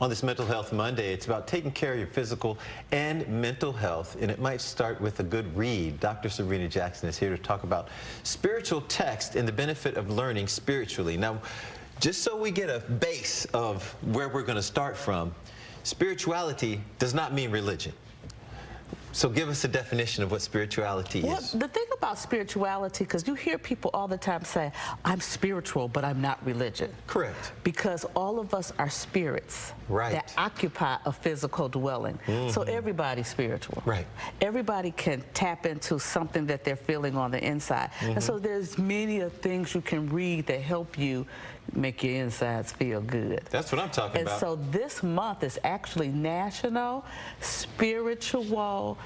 On this Mental Health Monday, it's about taking care of your physical and mental health, and it might start with a good read. Dr. Sabrina Jackson is here to talk about spiritual text and the benefit of learning spiritually. Now, just so we get a base of where we're going to start from, spirituality does not mean religion. So give us a definition of what spirituality is. Well, the thing about spirituality, because you hear people all the time say, I'm spiritual, but I'm not religion. Correct. Because all of us are spirits that occupy a physical dwelling. So everybody's spiritual. Right. Everybody can tap into something that they're feeling on the inside. And so there's many things you can read that help you make your insides feel good. That's what I'm talking about. And so this month is actually National Spiritual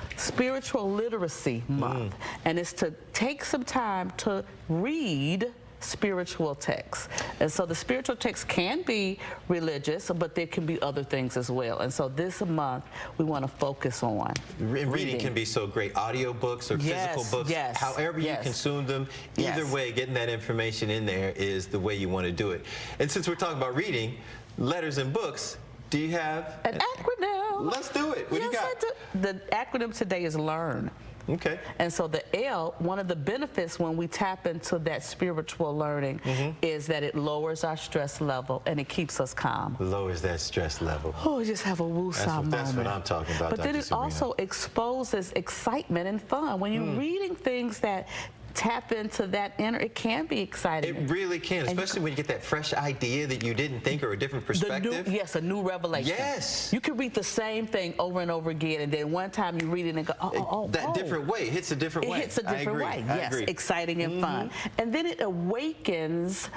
Literacy Month. And it's to take some time to read spiritual texts. And so the spiritual text can be religious, but there can be other things as well. And so this month we want to focus on reading. Can be so great. Audio books or physical books, however you consume them, either way, getting that information in there is the way you want to do it. And since we're talking about reading, letters and books, do you have an acronym? Let's do it. What do you got? The acronym today is LEARN. Okay. And so the L, one of the benefits when we tap into that spiritual learning is that it lowers our stress level and it keeps us calm. Lowers that stress level. Oh, just have a woosah moment. That's what I'm talking about, But Dr. then it Sabrina. also exposes excitement and fun. When you're reading things that tap into that inner, it can be exciting. It really can, especially when you get that fresh idea that you didn't think or a different perspective. Yes, a new revelation. Yes. You can read the same thing over and over again, and then one time you read it and go, that different way. It hits a different way. It hits a different way. Yes, exciting and fun. And then it awakens,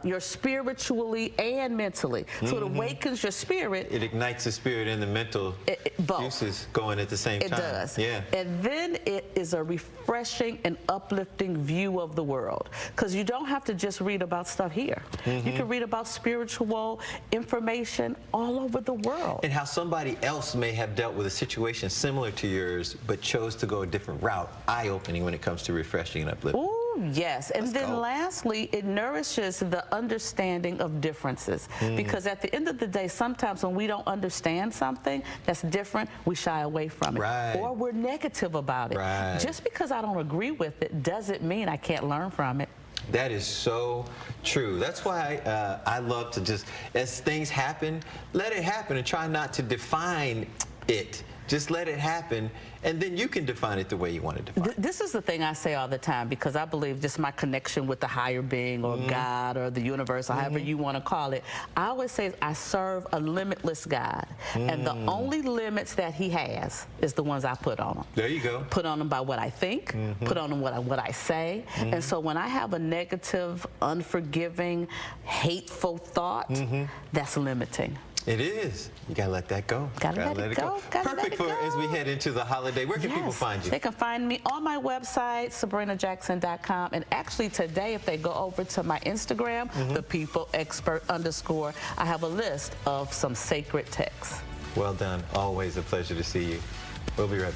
you're spiritually and mentally. So it awakens your spirit. It ignites the spirit and the mental juices going at the same time. It does. Yeah. And then it is a refreshing and uplifting view of the world. Because you don't have to just read about stuff here. You can read about spiritual information all over the world. And how somebody else may have dealt with a situation similar to yours, but chose to go a different route. Eye-opening when it comes to refreshing and uplifting. Ooh, yes. And then lastly, it nourishes the understanding of differences. Because at the end of the day, sometimes when we don't understand something that's different, we shy away from it. Or we're negative about it. Just because I don't agree with it doesn't mean I can't learn from it. That is so true. That's why I love to just, as things happen, let it happen and try not to define it. Just let it happen, and then you can define it the way you want to define it. This is the thing I say all the time, because I believe just my connection with the higher being or God or the universe, or however you want to call it. I always say I serve a limitless God, and the only limits that he has is the ones I put on him. There you go. Put on him by what I think, put on him what I say. And so when I have a negative, unforgiving, hateful thought, that's limiting. It is. You gotta let that go. Gotta let it go. Perfect for as we head into the holiday. Where can people find you? They can find me on my website, sabrinajackson.com. And actually today, if they go over to my Instagram, thepeopleexpert_, I have a list of some sacred texts. Well done. Always a pleasure to see you. We'll be right back.